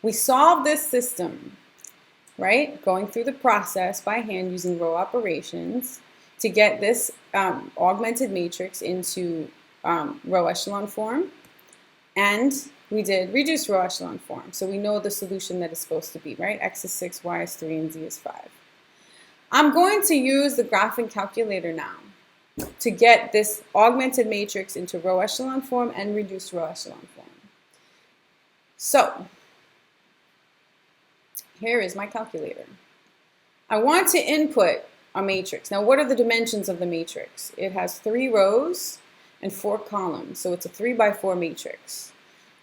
We solve this system, right? Going through the process by hand using row operations to get this augmented matrix into row echelon form. And we did reduced row echelon form. So we know the solution that is supposed to be, right? X is 6, Y is 3, and Z is 5. I'm going to use the graphing calculator now to get this augmented matrix into row echelon form and reduced row echelon form. So here is my calculator. I want to input a matrix. Now, what are the dimensions of the matrix? It has 3 rows and 4 columns, so it's a 3 by 4 matrix.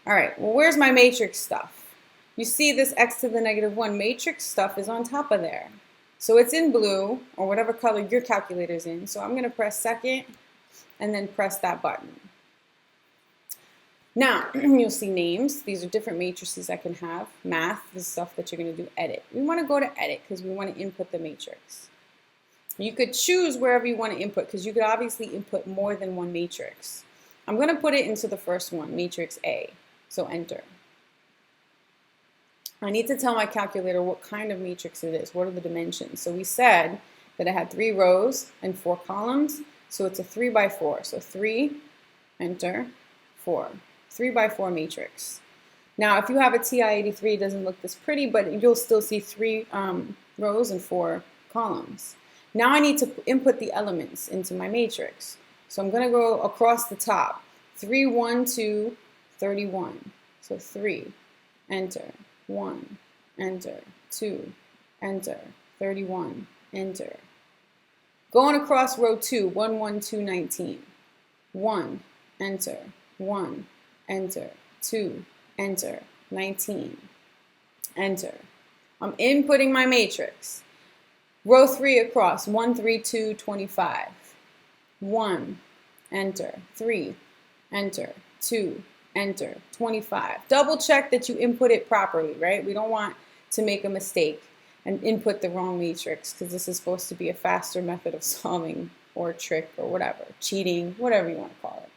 All right, well, where's my matrix stuff? You see this x to the negative 1 matrix stuff is on top of there. So it's in blue, or whatever color your calculator's in. So I'm going to press second and then press that button. Now, you'll see names. These are different matrices I can have. Math is stuff that you're going to do edit. We want to go to edit because we want to input the matrix. You could choose wherever you want to input because you could obviously input more than one matrix. I'm going to put it into the first one, matrix A. So enter. I need to tell my calculator what kind of matrix it is. What are the dimensions? So we said that it had 3 rows and 4 columns. So it's a 3 by 4. So 3, enter, 4. 3 by 4 matrix. Now, if you have a TI-83, it doesn't look this pretty, but you'll still see 3 rows and 4 columns. Now I need to input the elements into my matrix. So I'm going to go across the top. 3, 1, 2, 31. So 3, enter, 1, enter, 2, enter, 31, enter. Going across row 2, 1, 1, 2, 19. 1, enter, 1, enter, 2, enter, 19, enter. I'm inputting my matrix. Row 3 across, 1, 3, 2, 25. 1, enter, 3, enter, 2, enter, 25. Double check that you input it properly, right? We don't want to make a mistake and input the wrong matrix because this is supposed to be a faster method of solving or trick or whatever, cheating, whatever you want to call it.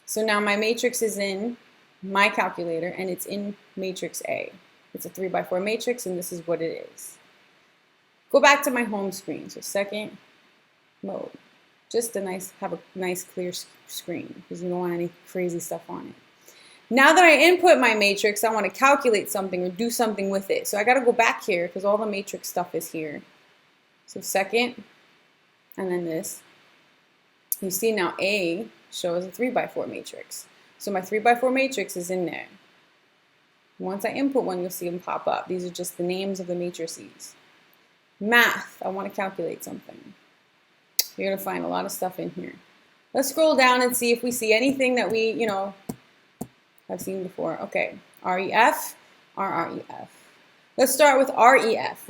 So now my matrix is in my calculator and it's in matrix A. It's a 3 by 4 matrix and this is what it is. Go back to my home screen. So second mode. Just have a nice clear screen because you don't want any crazy stuff on it. Now that I input my matrix, I want to calculate something or do something with it. So I got to go back here because all the matrix stuff is here. So second, and then this. You see now A shows a 3 by 4 matrix. So my 3 by 4 matrix is in there. Once I input one, you'll see them pop up. These are just the names of the matrices. Math, I want to calculate something. You're going to find a lot of stuff in here. Let's scroll down and see if we see anything that we, have seen before. Okay, REF, RREF. Let's start with REF,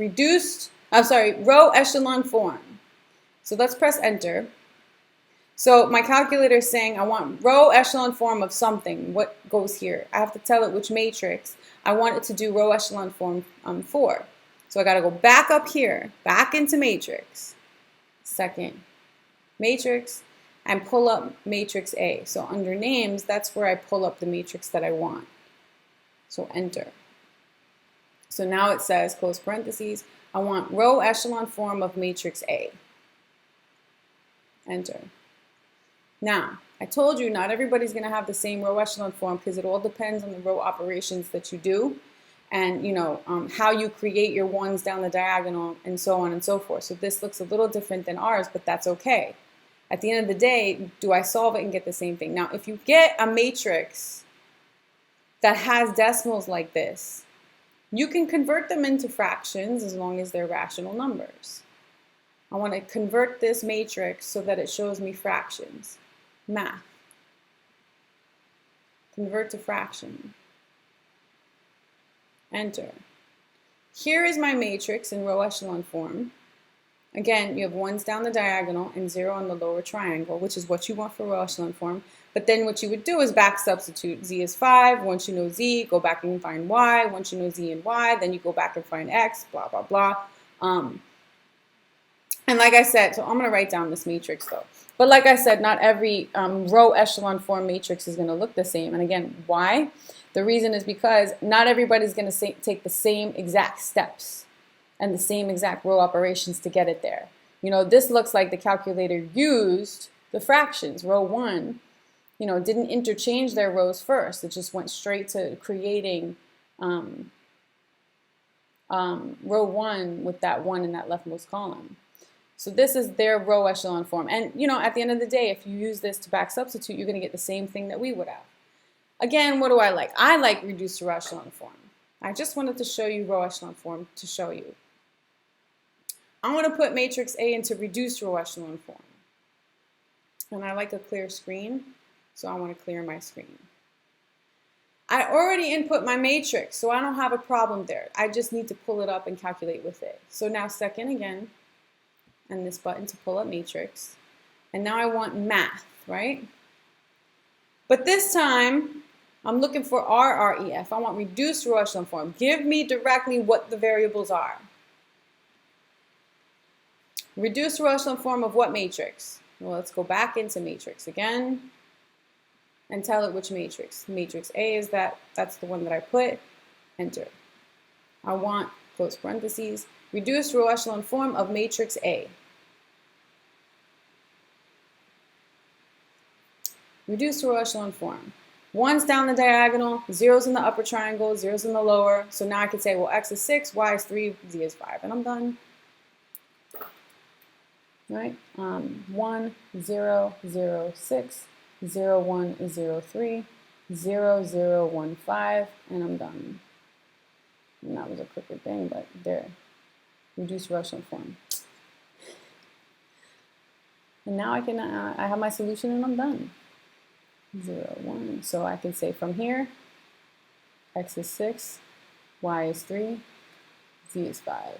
row echelon form. So let's press enter. So my calculator is saying I want row echelon form of something. What goes here? I have to tell it which matrix I want it to do row echelon form for. So I got to go back up here, back into matrix. Second, matrix, and pull up matrix A. So under names, that's where I pull up the matrix that I want. So enter. So now it says, close parentheses, I want row echelon form of matrix A. Enter. Now, I told you not everybody's going to have the same row echelon form because it all depends on the row operations that you do and, how you create your ones down the diagonal and so on and so forth. So this looks a little different than ours, but that's okay. At the end of the day, do I solve it and get the same thing? Now, if you get a matrix that has decimals like this, you can convert them into fractions as long as they're rational numbers. I want to convert this matrix so that it shows me fractions. Math. Convert to fraction. Enter. Here is my matrix in row echelon form. Again, you have ones down the diagonal and 0 on the lower triangle, which is what you want for row echelon form. But then what you would do is back substitute. Z is 5. Once you know Z, go back and find Y. Once you know Z and Y, then you go back and find X, blah, blah, blah. And like I said, so I'm going to write down this matrix though. But like I said, not every row echelon form matrix is going to look the same. And again, why? The reason is because not everybody's going to take the same exact steps and the same exact row operations to get it there. You know, this looks like the calculator used the fractions. Row 1, you know, didn't interchange their rows first. It just went straight to creating row 1 with that 1 in that leftmost column. So this is their row echelon form. And, you know, at the end of the day, if you use this to back substitute, you're going to get the same thing that we would have. Again, what do I like? I like reduced row echelon form. I just wanted to show you row echelon form to show you. I want to put matrix A into reduced row echelon form. And I like a clear screen, so I want to clear my screen. I already input my matrix, so I don't have a problem there. I just need to pull it up and calculate with it. So now second again, and this button to pull up matrix. And now I want math, right? But this time, I'm looking for RREF. I want reduced row echelon form. Give me directly what the variables are. Reduced row echelon form of what matrix? Well, let's go back into matrix again and tell it which matrix. Matrix A is that's the one that I put. Enter. I want, close parentheses, reduced row echelon form of matrix A. Reduced row echelon form. 1's down the diagonal, 0's in the upper triangle, 0's in the lower. So now I can say, well, x is 6, y is 3, z is 5, and I'm done. Right? 1, 0, 0, 6, 0, 1, 0, 3, 0, 0, 1, 5, and I'm done. And that was a crooked thing, but there. Reduced row echelon form. And now I can, I have my solution and I'm done. 0, 1. So I can say from here, x is 6, y is 3, z is 5.